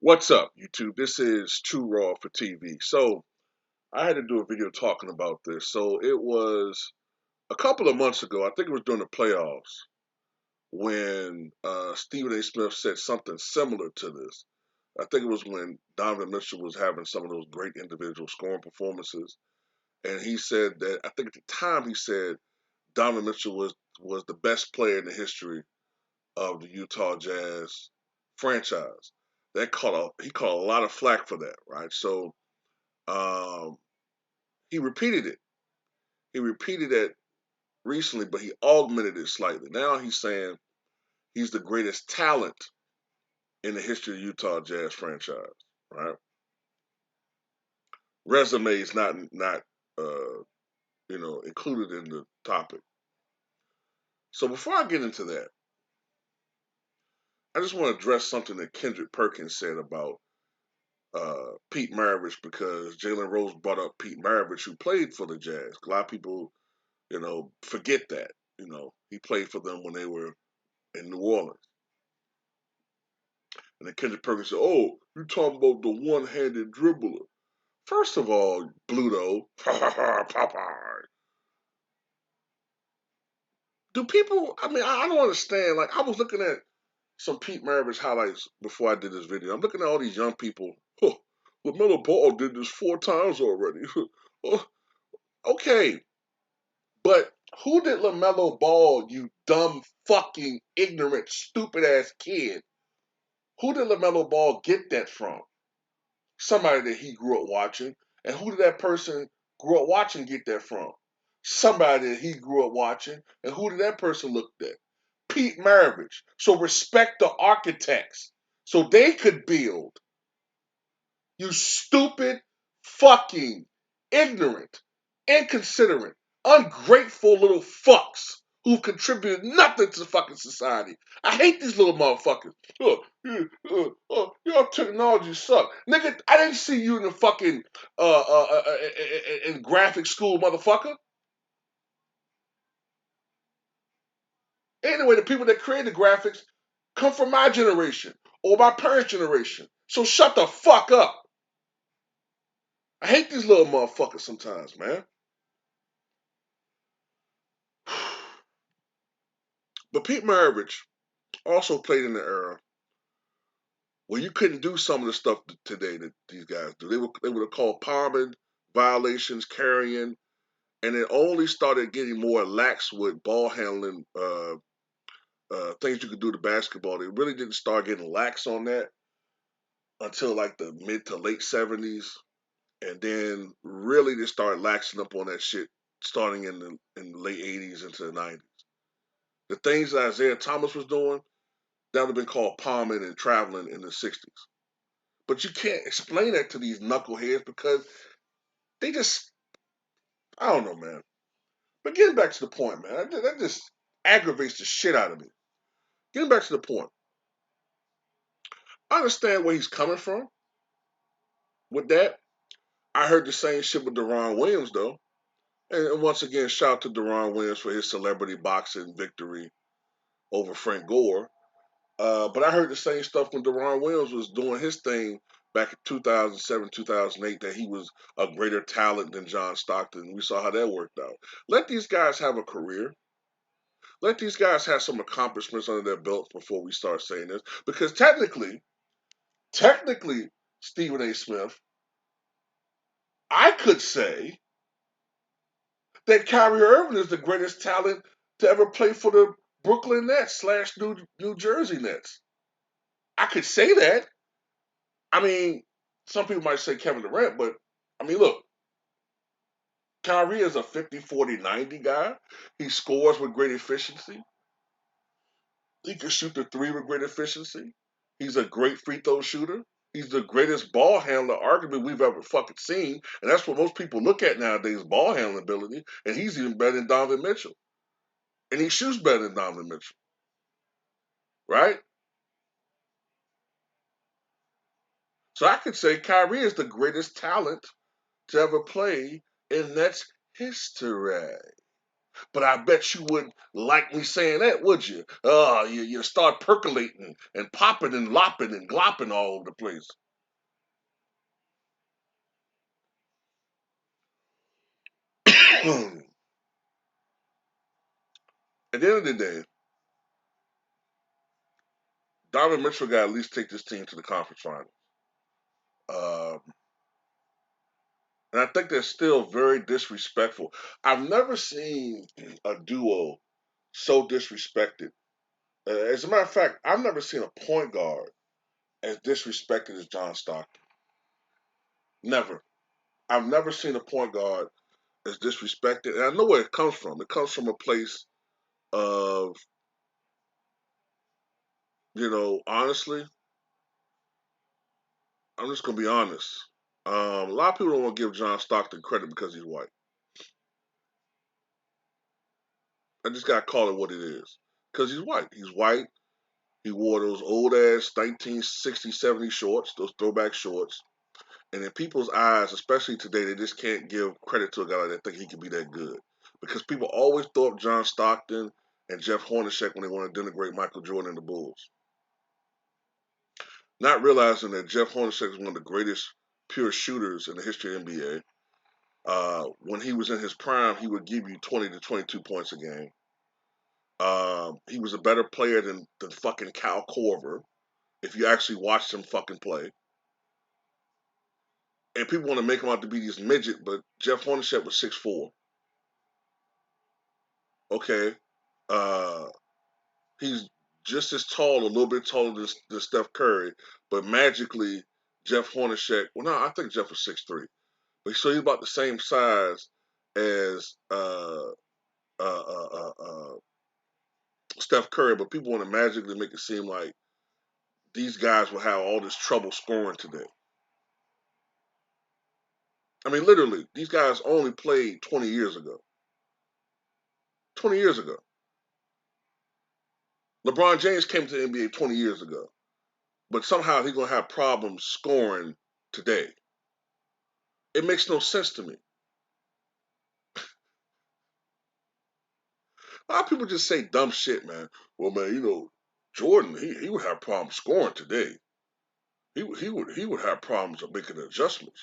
What's up, YouTube? This is True Raw for TV. So, I had to do a video talking about this. So, it was a couple of months ago, I think it was during the playoffs, when Stephen A. Smith said something similar to this. I think it was when Donovan Mitchell was having some of those great individual scoring performances. And he said that, I think at the time he said Donovan Mitchell was the best player in the history of the Utah Jazz franchise. He caught a lot of flack for that, right? So um, he repeated it. He repeated it recently, but he augmented it slightly. Now he's saying he's the greatest talent in the history of the Utah Jazz franchise, right? Resume is not included in the topic. So before I get into that, I just want to address something that Kendrick Perkins said about Pete Maravich, because Jalen Rose brought up Pete Maravich, who played for the Jazz. A lot of people, forget that. He played for them when they were in New Orleans. And then Kendrick Perkins said, "Oh, you talking about the one-handed dribbler?" First of all, Bluto, Popeye. Do people? I mean, I don't understand. Like, I was looking at some Pete Maravich highlights before I did this video. I'm looking at all these young people. Huh, LaMelo Ball did this 4 times already. Oh, okay, but who did LaMelo Ball, you dumb, fucking, ignorant, stupid ass kid? Who did LaMelo Ball get that from? Somebody that he grew up watching. And who did that person grow up watching get that from? Somebody that he grew up watching. And who did that person look at? Pete Maravich. So respect the architects so they could build. You stupid, fucking, ignorant, inconsiderate, ungrateful little fucks who've contributed nothing to fucking society. I hate these little motherfuckers. Your technology suck. Nigga, I didn't see you in the fucking, in graphic school, motherfucker. Anyway, the people that created graphics come from my generation or my parents' generation. So shut the fuck up. I hate these little motherfuckers sometimes, man. But Pete Maravich also played in the era where you couldn't do some of the stuff today that these guys do. They would have called palming, violations, carrying, and it only started getting more lax with ball handling, things you could do to basketball. They really didn't start getting lax on that until like the mid to late '70s, and then really they started laxing up on that shit starting in the late '80s into the '90s. The things that Isaiah Thomas was doing, that would have been called palming and traveling in the '60s. But you can't explain that to these knuckleheads because they just, I don't know, man. But getting back to the point, man, that just aggravates the shit out of me. Getting back to the point, I understand where he's coming from with that. I heard the same shit with Deron Williams, though. And once again, shout out to Deron Williams for his celebrity boxing victory over Frank Gore. But I heard the same stuff when Deron Williams was doing his thing back in 2007, 2008, that he was a greater talent than John Stockton. We saw how that worked out. Let these guys have a career. Let these guys have some accomplishments under their belts before we start saying this. Because technically, Stephen A. Smith, I could say that Kyrie Irving is the greatest talent to ever play for the Brooklyn Nets slash New Jersey Nets. I could say that. I mean, some people might say Kevin Durant, but I mean, look, Kyrie is a 50, 40, 90 guy. He scores with great efficiency. He can shoot the three with great efficiency. He's a great free throw shooter. He's the greatest ball handler, arguably, we've ever fucking seen. And that's what most people look at nowadays, ball handling ability. And he's even better than Donovan Mitchell. And he shoots better than Donovan Mitchell. Right? So I could say Kyrie is the greatest talent to ever play in Nets history. But I bet you wouldn't like me saying that, would you? You start percolating and popping and lopping and glopping all over the place. At the end of the day, Donovan Mitchell got to at least take this team to the conference final. Um, and I think they're still very disrespectful. I've never seen a duo so disrespected. As a matter of fact, I've never seen a point guard as disrespected as John Stockton. Never. I've never seen a point guard as disrespected. And I know where it comes from. It comes from a place of, honestly, I'm just going to be honest. A lot of people don't want to give John Stockton credit because he's white. I just got to call it what it is. Because he's white. He's white. He wore those old ass 1960s, 70s shorts, those throwback shorts. And in people's eyes, especially today, they just can't give credit to a guy like that think he can be that good. Because people always thought John Stockton and Jeff Hornacek when they wanted to denigrate Michael Jordan and the Bulls. Not realizing that Jeff Hornacek is one of the greatest pure shooters in the history of NBA. When he was in his prime, he would give you 20 to 22 points a game. He was a better player than fucking Cal Korver, if you actually watched him fucking play. And people want to make him out to be this midget, but Jeff Hornacek was 6'4". Okay. Uh, he's just as tall, a little bit taller than Steph Curry, but magically, Jeff Hornacek, well, no, I think Jeff was 6'3". But so he's about the same size as Steph Curry, but people want to magically make it seem like these guys will have all this trouble scoring today. I mean, literally, these guys only played 20 years ago. 20 years ago. LeBron James came to the NBA 20 years ago, but somehow he's going to have problems scoring today. It makes no sense to me. A lot of people just say dumb shit, man. Well, man, Jordan, he would have problems scoring today. He would have problems of making adjustments.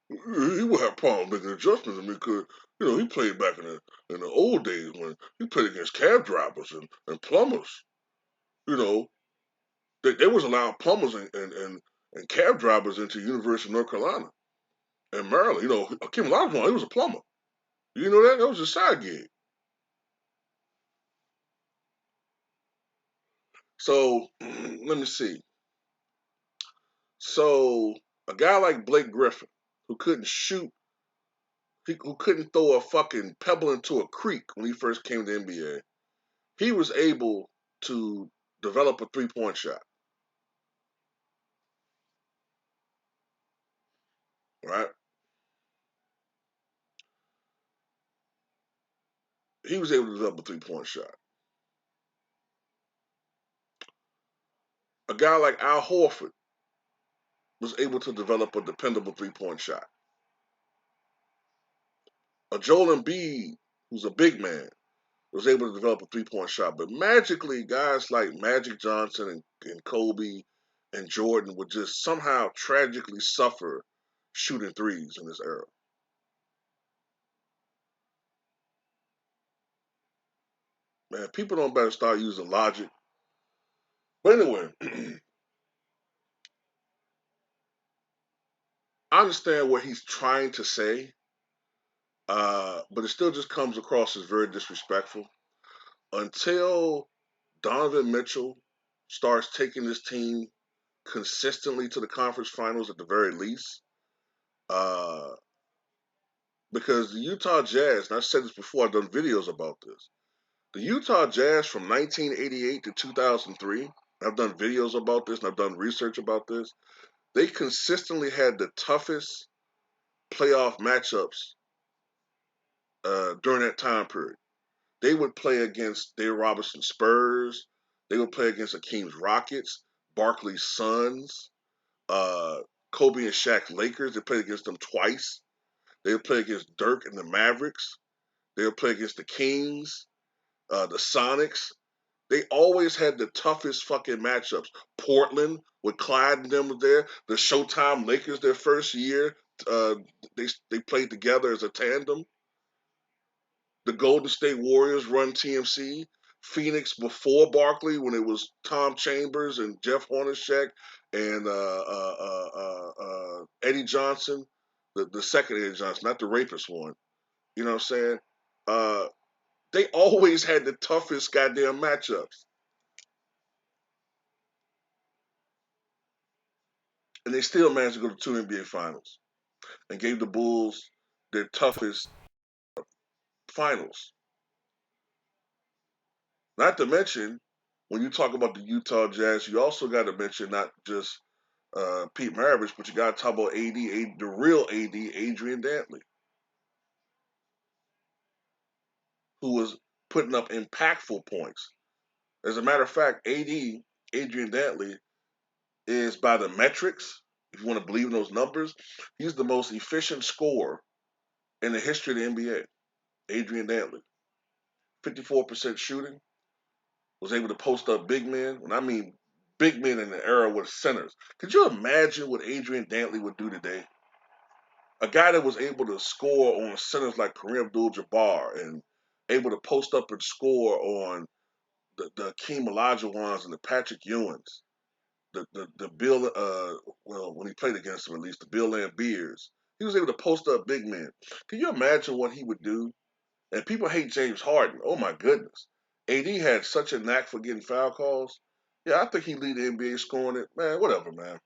He would have problems making adjustments. I mean, because he played back in the old days when he played against cab drivers and plumbers. You know, they was allowing plumbers and cab drivers into University of North Carolina and Maryland. Kim Olajuwon, he was a plumber. You know that? That was a side gig. So let me see. So a guy like Blake Griffin, who couldn't shoot, who couldn't throw a fucking pebble into a creek when he first came to the NBA, he was able to develop a 3-point shot. Right? He was able to develop a 3-point shot. A guy like Al Horford was able to develop a dependable 3-point shot. A Joel Embiid, who's a big man, was able to develop a 3-point shot. But magically, guys like Magic Johnson and Kobe and Jordan would just somehow tragically suffer shooting threes in this era. Man, people don't better start using logic. But anyway, I understand what he's trying to say, but it still just comes across as very disrespectful. Until Donovan Mitchell starts taking this team consistently to the conference finals at the very least, uh, because the Utah Jazz, and I've said this before, I've done videos about this. The Utah Jazz from 1988 to 2003, I've done videos about this and I've done research about this. They consistently had the toughest playoff matchups during that time period. They would play against Dave Robinson Spurs. They would play against Akeem's Rockets, Barkley's Suns, uh, Kobe and Shaq Lakers. They played against them twice. They would play against Dirk and the Mavericks. They would play against the Kings, the Sonics. They always had the toughest fucking matchups. Portland with Clyde and them was there. The Showtime Lakers, their first year, uh, they played together as a tandem. The Golden State Warriors run TMC. Phoenix before Barkley, when it was Tom Chambers and Jeff Hornacek and Eddie Johnson, the second Eddie Johnson, not the rapist one. You know what I'm saying? Uh, they always had the toughest goddamn matchups, and they still managed to go to two NBA Finals and gave the Bulls their toughest finals. Not to mention, when you talk about the Utah Jazz, you also got to mention not just Pete Maravich, but you got to talk about the real AD, Adrian Dantley, who was putting up impactful points. As a matter of fact, Adrian Dantley, is by the metrics, if you want to believe in those numbers, he's the most efficient scorer in the history of the NBA. Adrian Dantley, 54% shooting, was able to post up big men. When I mean big men in the era with centers, could you imagine what Adrian Dantley would do today? A guy that was able to score on centers like Kareem Abdul-Jabbar and able to post up and score on the Akeem Olajuwons and the Patrick Ewings, the Bill well, when he played against them, at least the Bill Lambiers, he was able to post up big men. Can you imagine what he would do? And people hate James Harden. Oh my goodness, AD had such a knack for getting foul calls. Yeah, I think he lead the NBA scoring it. Man, whatever, man.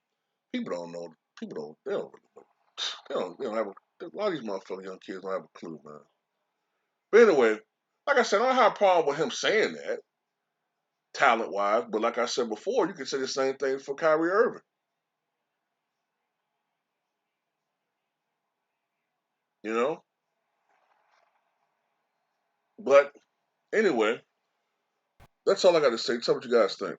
People don't know. People don't. They don't really know. They don't have a lot of these motherfucking young kids don't have a clue, man. But anyway, like I said, I don't have a problem with him saying that, talent wise. But like I said before, you can say the same thing for Kyrie Irving. You know. But anyway, that's all I got to say. Tell me what you guys think.